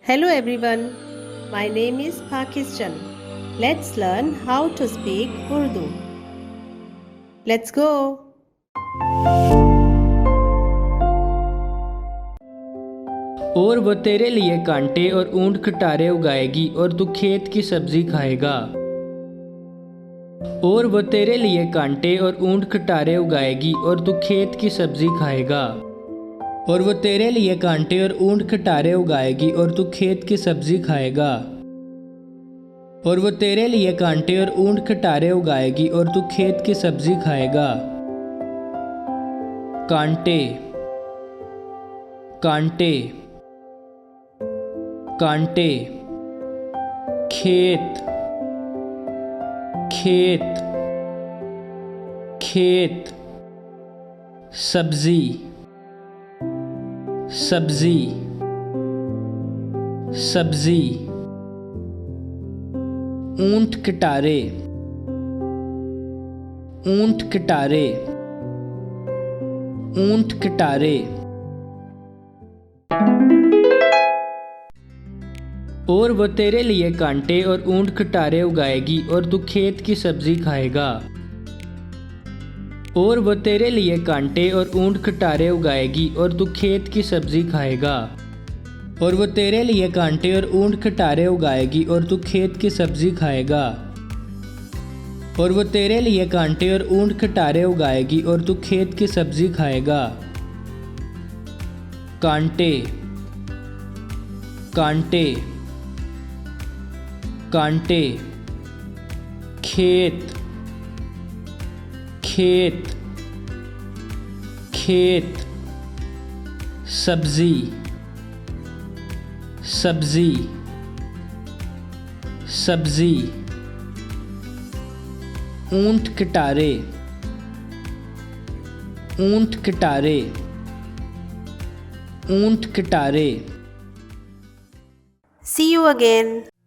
Hello everyone, my name is Pakistan. Let's learn how to speak Urdu. Let's go. और वो तेरे लिए कांटे और ऊंट खटारे उगाएगी और तू खेत की सब्जी खाएगा। और वो तेरे लिए कांटे और ऊंट खटारे उगाएगी और तू खेत की सब्जी खाएगा। और वो तेरे लिए कांटे और ऊंट खटारे उगाएगी और तू खेत की सब्जी खाएगा। और वो तेरे लिए कांटे और ऊंट खटारे उगाएगी और तू खेत की सब्जी खाएगा। कांटे, कांटे, कांटे, खेत, खेत, खेत, सब्जी, सब्जी, सब्जी, ऊंट कटारे, ऊंट कटारे, ऊंट कटारे। और वो तेरे लिए कांटे और ऊंट खटारे उगाएगी और तू खेत की सब्जी खाएगा। और वो तेरे लिए कांटे और ऊंट खटारे उगाएगी और तू खेत की सब्जी खाएगा। और वो तेरे लिए कांटे और ऊंट खटारे उगाएगी और तू खेत की सब्जी खाएगा। और वो तेरे लिए कांटे और ऊंट खटारे उगाएगी और तू खेत की सब्जी खाएगा। कांटे, कांटे, कांटे, खेत, खेत, खेत, सब्जी, सब्जी, सब्जी, ऊंट कटारे, ऊंट कटारे, ऊंट कटारे। See you again.